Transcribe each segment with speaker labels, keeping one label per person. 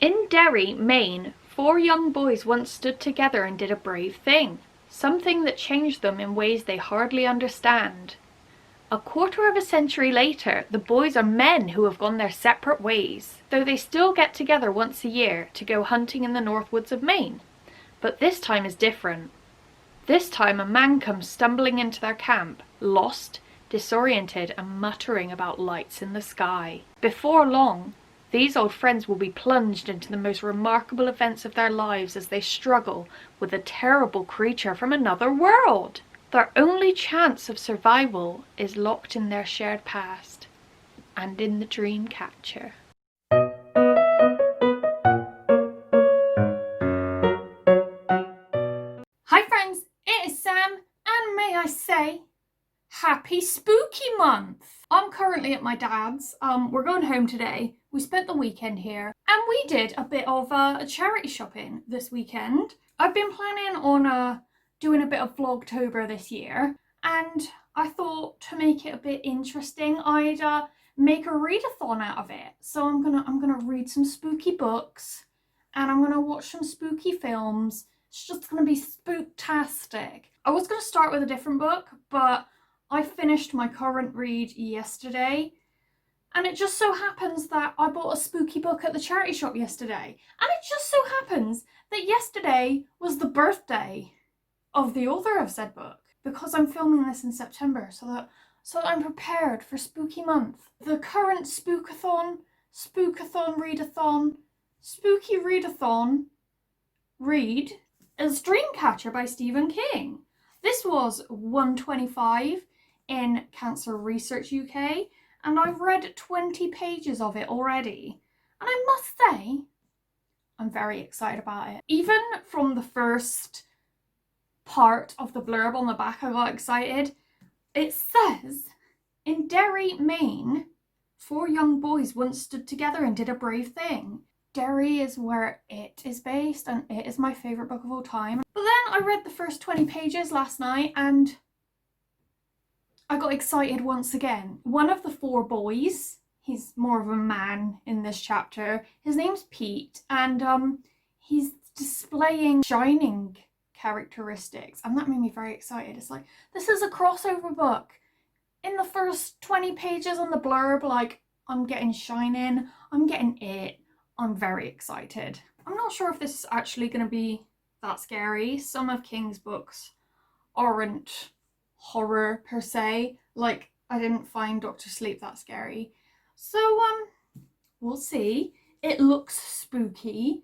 Speaker 1: In Derry, Maine, 4 young boys once stood together and did a brave thing. Something that changed them in ways they hardly understand. A quarter of a century later, the boys are men who have gone their separate ways, though they still get together once a year to go hunting in the north woods of Maine. But this time is different. This time a man comes stumbling into their camp, lost, disoriented and muttering about lights in the sky. Before long, these old friends will be plunged into the most remarkable events of their lives as they struggle with a terrible creature from another world. Their only chance of survival is locked in their shared past and in the Dreamcatcher. Hi friends, it is Sam, and may I say, happy spooky month! I'm currently at my dad's. We're going home today. We spent the weekend here and we did a bit of a charity shopping this weekend. I've been planning on doing a bit of Vlogtober this year, and I thought to make it a bit interesting I'd make a readathon out of it. So I'm gonna read some spooky books and I'm gonna watch some spooky films. It's just gonna be spooktastic. I was gonna start with a different book, but I finished my current read yesterday, and it just so happens that I bought a spooky book at the charity shop yesterday, and it just so happens that yesterday was the birthday of the author of said book, because I'm filming this in September so that I'm prepared for spooky month. The current spookathon, readathon, spooky readathon read is Dreamcatcher by Stephen King. This was 125 in Cancer Research UK, and I've read 20 pages of it already, and I must say I'm very excited about it. Even from the first part of the blurb on the back I got excited. It says, in Derry, Maine, 4 young boys once stood together and did a brave thing. Derry is where It is based, and It is my favourite book of all time. But then I read the first 20 pages last night and I got excited once again. One of the 4 boys, he's more of a man in this chapter, his name's Pete, and he's displaying shining characteristics, and that made me very excited. It's like, this is a crossover book. In the first 20 pages on the blurb, like, I'm getting shining, I'm getting It. I'm very excited. I'm not sure if this is actually going to be that scary. Some of King's books aren't horror per se. Like, I didn't find Dr. Sleep that scary. So, we'll see. It looks spooky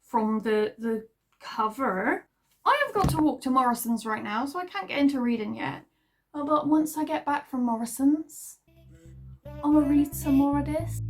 Speaker 1: from the cover. I have got to walk to Morrison's right now, so I can't get into reading yet. But once I get back from Morrison's, I'm gonna read some more of this.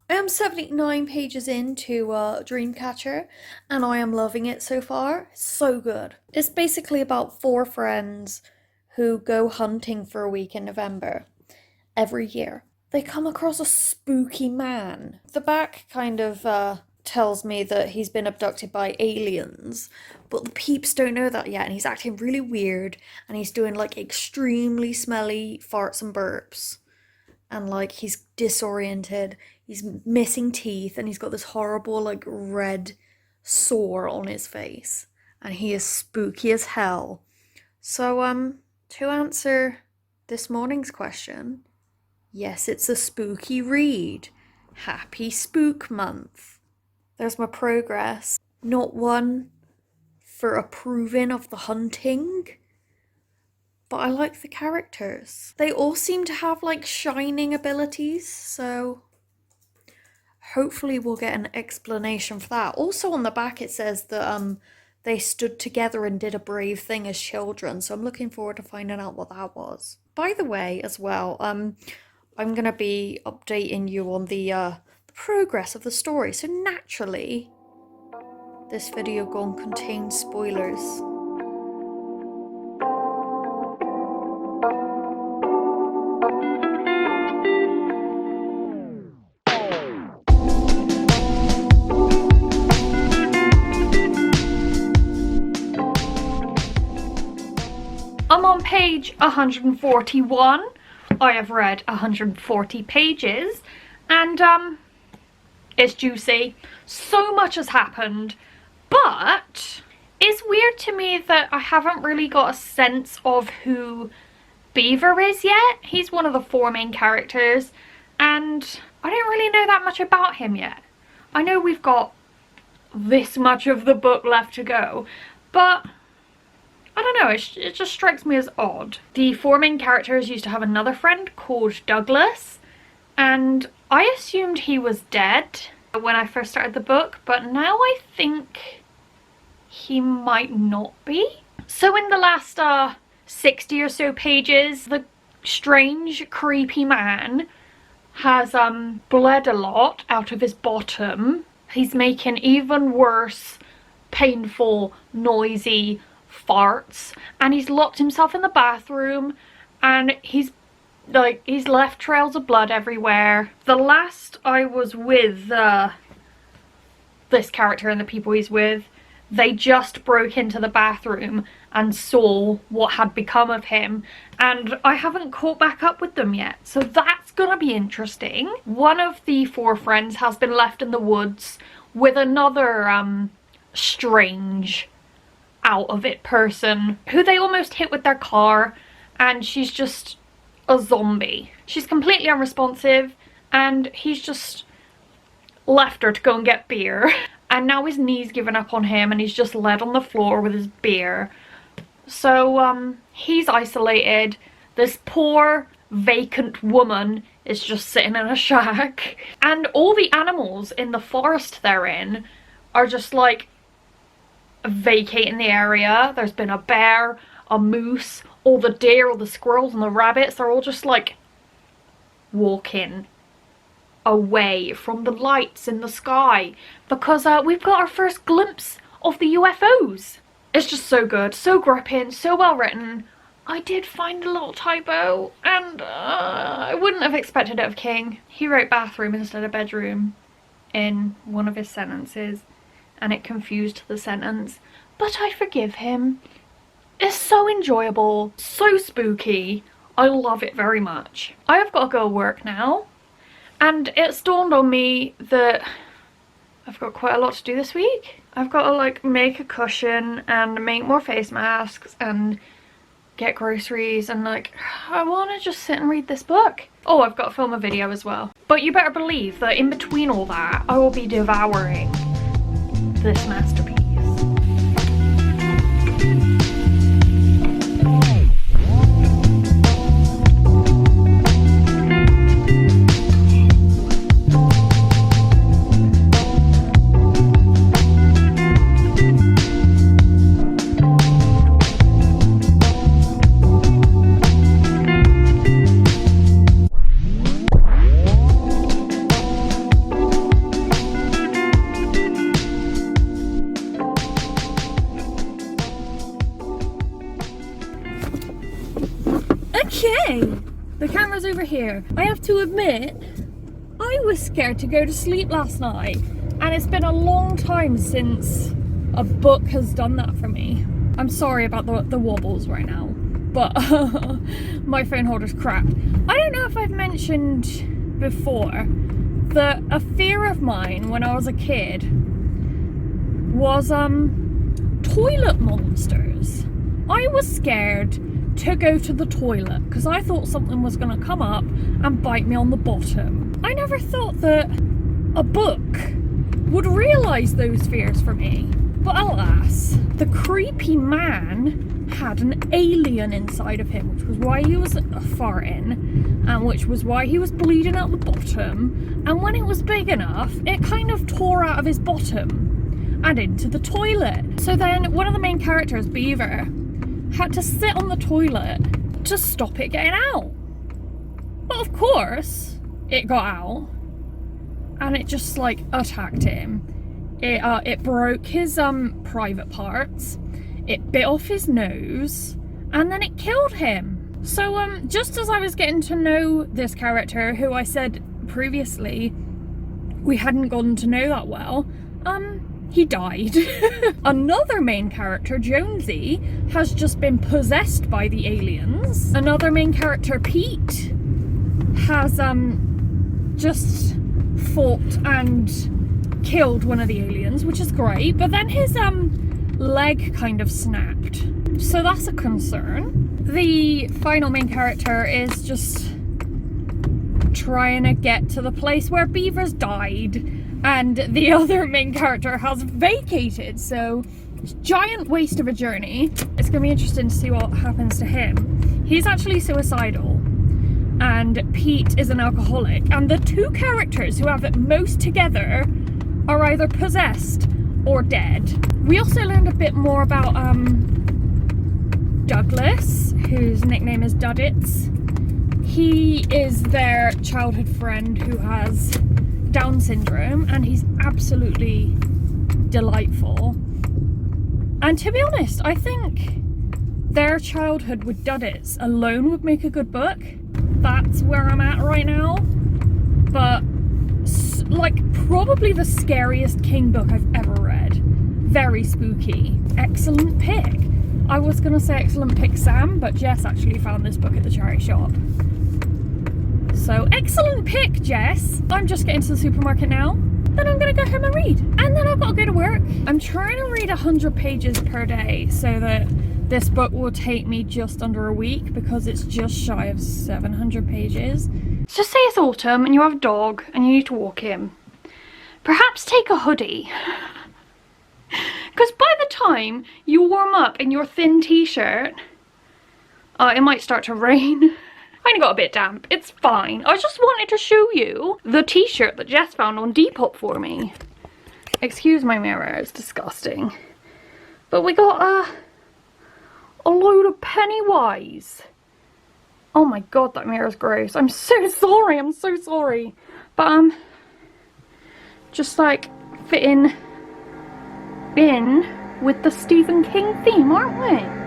Speaker 1: I am 79 pages into Dreamcatcher, and I am loving it so far. It's so good. It's basically about 4 friends who go hunting for a week in November every year. They come across a spooky man. The back kind of tells me that he's been abducted by aliens, but the peeps don't know that yet, and he's acting really weird, and he's doing like extremely smelly farts and burps, and like he's disoriented, he's missing teeth, and he's got this horrible like red sore on his face, and he is spooky as hell. So to answer this morning's question, yes, it's a spooky read. Happy Spook Month. There's my progress. Not one for approving of the hunting. but I like the characters. They all seem to have like shining abilities, so hopefully we'll get an explanation for that. Also on the back it says that they stood together and did a brave thing as children, so I'm looking forward to finding out what that was. By the way, as well, I'm going to be updating you on the progress of the story, so naturally this video going to contain spoilers. I'm on page 141. I have read 140 pages and it's juicy. So much has happened, but it's weird to me that I haven't really got a sense of who Beaver is yet. He's one of the 4 main characters and I don't really know that much about him yet. I know we've got this much of the book left to go, but I don't know, it just strikes me as odd. The 4 main characters used to have another friend called Douglas, and I assumed he was dead when I first started the book, but now I think he might not be. So in the last 60 or so pages, the strange, creepy man has bled a lot out of his bottom. He's making even worse, painful, noisy farts, and he's locked himself in the bathroom, and he's left trails of blood everywhere. The last I was with this character and the people he's with, they just broke into the bathroom and saw what had become of him, and I haven't caught back up with them yet, so that's gonna be interesting. One of the 4 friends has been left in the woods with another strange out of it person who they almost hit with their car, and she's just a zombie. She's completely unresponsive, and he's just left her to go and get beer, and now his knee's given up on him and he's just laid on the floor with his beer. So he's isolated. This poor vacant woman is just sitting in a shack, and all the animals in the forest they're in are just like vacating the area. There's been a bear, a moose, all the deer, all the squirrels and the rabbits, they're all just like walking away from the lights in the sky because we've got our first glimpse of the UFOs. It's just so good, so gripping, so well written. I did find a little typo, and I wouldn't have expected it of King. He wrote bathroom instead of bedroom in one of his sentences, and it confused the sentence, but I forgive him. It's so enjoyable, so spooky. I love it very much. I have got to go to work now, and it's dawned on me that I've got quite a lot to do this week. I've got to like make a cushion and make more face masks and get groceries, and like I want to just sit and read this book. Oh, I've got to film a video as well. But you better believe that in between all that, I will be devouring this masterpiece. Okay, the camera's over here. I have to admit, I was scared to go to sleep last night, and it's been a long time since a book has done that for me. I'm sorry about the wobbles right now, but my phone holder's crap. I don't know if I've mentioned before that a fear of mine when I was a kid was toilet monsters. I was scared to go to the toilet because I thought something was going to come up and bite me on the bottom. I never thought that a book would realise those fears for me. But alas, the creepy man had an alien inside of him, which was why he was farting, and which was why he was bleeding out the bottom. And when it was big enough, it kind of tore out of his bottom and into the toilet. So then one of the main characters, Beaver, had to sit on the toilet to stop it getting out. But of course, it got out, and it just like attacked him. It broke his private parts, it bit off his nose, and then it killed him. So just as I was getting to know this character, who I said previously we hadn't gotten to know that well, he died. Another main character, Jonesy, has just been possessed by the aliens. Another main character, Pete, has just fought and killed one of the aliens, which is great, but then his leg kind of snapped, so that's a concern. The final main character is just trying to get to the place where Beaver's died, and the other main character has vacated, so giant waste of a journey. It's gonna be interesting to see what happens to him. He's actually suicidal, and Pete is an alcoholic, and the two characters who have it most together are either possessed or dead. We also learned a bit more about Douglas, whose nickname is Duddits. He is their childhood friend who has Down syndrome, and he's absolutely delightful. And to be honest, I think their childhood with Duddits alone would make a good book. That's where I'm at right now. But like, probably the scariest King book I've ever read. Very spooky. Excellent pick. I was gonna say excellent pick, Sam, but Jess actually found this book at the charity shop. So excellent pick, Jess. I'm just getting to the supermarket now. Then I'm gonna go home and read. And then I've got to go to work. I'm trying to read 100 pages per day so that this book will take me just under a week, because it's just shy of 700 pages. So say it's autumn and you have a dog and you need to walk him. Perhaps take a hoodie. Because by the time you warm up in your thin t-shirt, it might start to rain. I only got a bit damp, it's fine. I just wanted to show you the t-shirt that Jess found on Depop for me. Excuse my mirror, it's disgusting. But we got a load of Pennywise. Oh my god, that mirror's gross. I'm so sorry, I'm so sorry. But just like fitting in with the Stephen King theme, aren't we?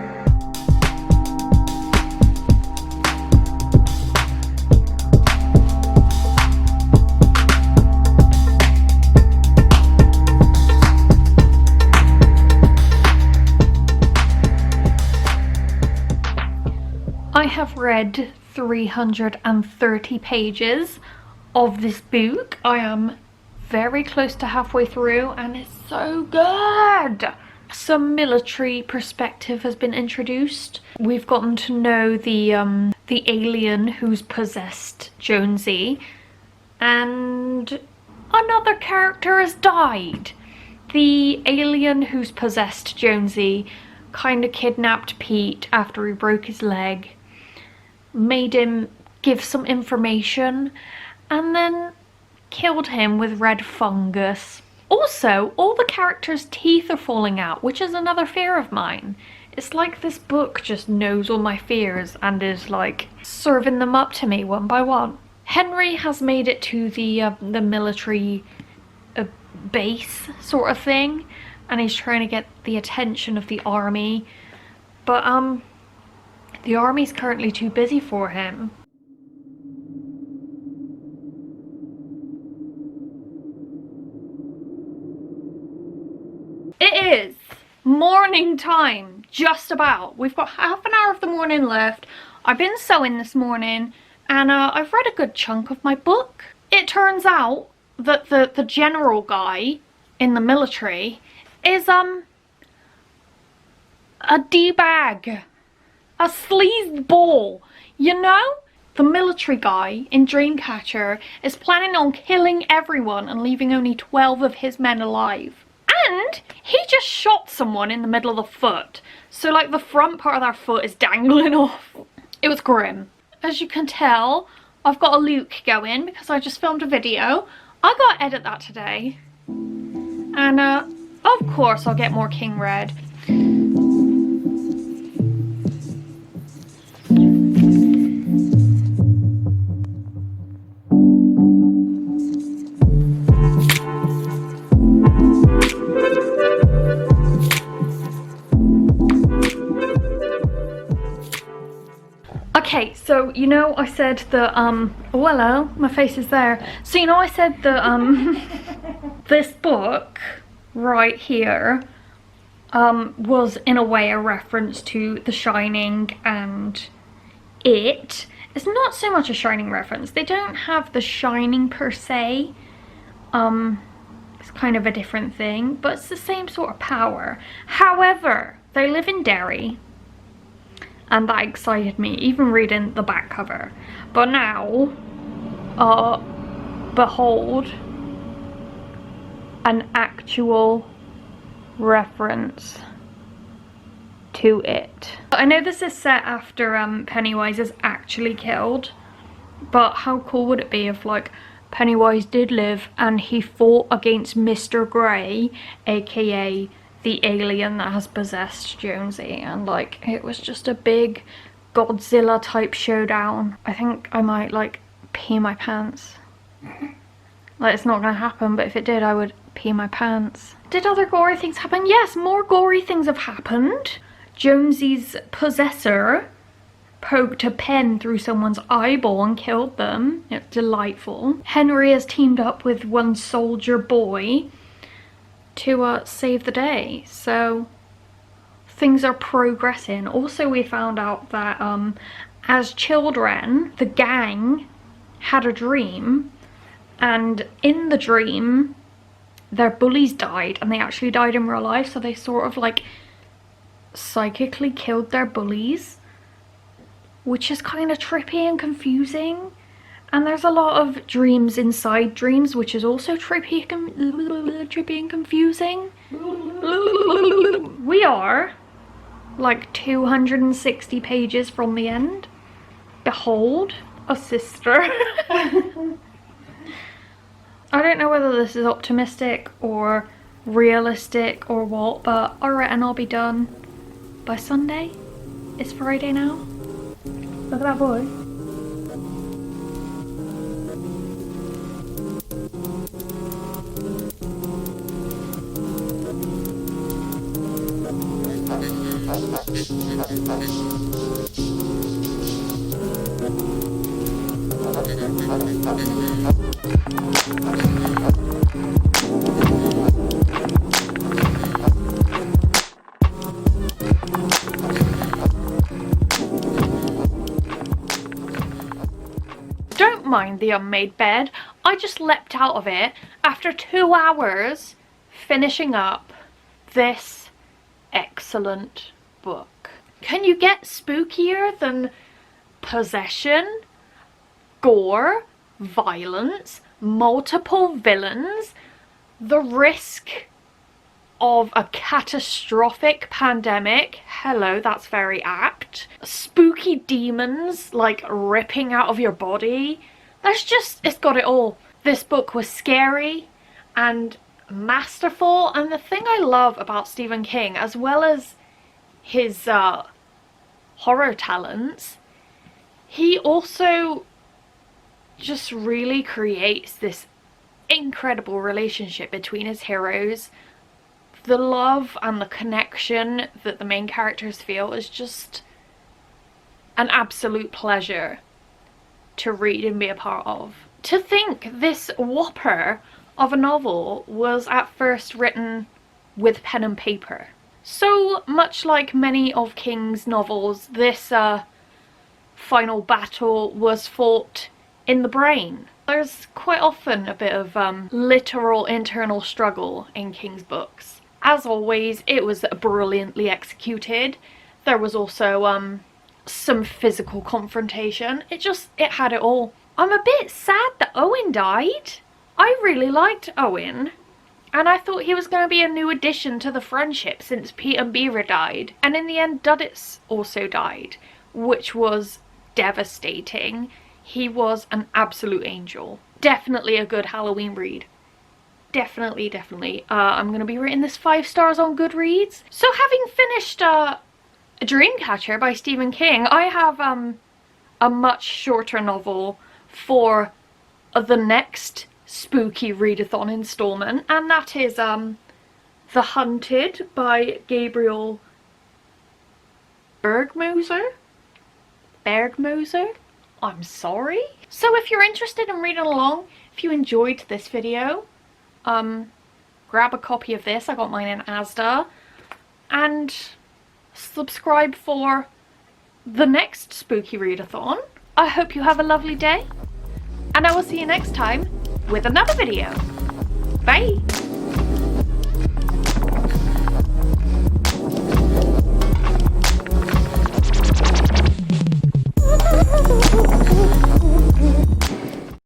Speaker 1: I have read 330 pages of this book. I am very close to halfway through, and it's so good. Some military perspective has been introduced. We've gotten to know the alien who's possessed Jonesy, and another character has died. The alien who's possessed Jonesy kind of kidnapped Pete after he broke his leg, made him give some information, and then killed him with red fungus. Also, all the characters' teeth are falling out, which is another fear of mine. It's like this book just knows all my fears and is like serving them up to me one by one. Henry has made it to the military base sort of thing, and he's trying to get the attention of the army, but the army's currently too busy for him. It is morning time, just about. We've got half an hour of the morning left. I've been sewing this morning, and I've read a good chunk of my book. It turns out that the general guy in the military is a D-bag, a sleazed ball, you know? The military guy in Dreamcatcher is planning on killing everyone and leaving only 12 of his men alive. And he just shot someone in the middle of the foot. So like the front part of their foot is dangling off. It was grim. As you can tell, I've got a Luke going because I just filmed a video. I gotta edit that today. And of course I'll get more King Red. Okay, so you know I said that oh hello, my face is there. So you know I said that this book right here was in a way a reference to The Shining and It. It's not so much a Shining reference. They don't have The Shining per se. It's kind of a different thing, but it's the same sort of power. However, they live in Derry. And that excited me, even reading the back cover. But now, behold, an actual reference to it. I know this is set after Pennywise is actually killed, but how cool would it be if like Pennywise did live and he fought against Mr. Grey, aka the alien that has possessed Jonesy, and like it was just a big Godzilla type showdown. I think I might like pee my pants. Like it's not gonna happen, but if it did I would pee my pants. Did other gory things happen? Yes, more gory things have happened. Jonesy's possessor poked a pen through someone's eyeball and killed them. It's delightful. Henry has teamed up with one soldier boy to save the day, so things are progressing. Also, we found out that as children the gang had a dream, and in the dream their bullies died, and they actually died in real life, so they sort of like psychically killed their bullies, which is kind of trippy and confusing. And there's a lot of dreams inside dreams, which is also trippy and confusing. We are like 260 pages from the end. Behold, a sister. I don't know whether this is optimistic or realistic or what, but I reckon I'll be done by Sunday. It's Friday now. Look at that boy. Don't mind the unmade bed. I just leapt out of it after 2 hours finishing up this excellent book. Can you get spookier than possession, gore, violence, multiple villains, the risk of a catastrophic pandemic? Hello, that's very apt. Spooky demons like ripping out of your body. It's got it all. This book was scary and masterful, and the thing I love about Stephen King, as well as his horror talents, he also just really creates this incredible relationship between his heroes. The love and the connection that the main characters feel is just an absolute pleasure to read and be a part of. To think this whopper of a novel was at first written with pen and paper. So much like many of King's novels, this final battle was fought in the brain. There's quite often a bit of literal internal struggle in King's books. As always, it was brilliantly executed. There was also some physical confrontation. It had it all. I'm a bit sad that Owen died. I really liked Owen, And I thought he was going to be a new addition to the friendship since Pete and Beaver died. And in the end, Duddits also died, which was devastating. He was an absolute angel. Definitely a good Halloween read. Definitely, definitely. I'm going to be rating this 5 stars on Goodreads. So having finished Dreamcatcher by Stephen King, I have a much shorter novel for the next Spooky Readathon installment, and that is The Hunted by Gabriel Bergmoser? I'm sorry. So if you're interested in reading along, if you enjoyed this video, grab a copy of this. I got mine in Asda, and subscribe for the next Spooky Readathon. I hope you have a lovely day, and I will see you next time with another video. Bye!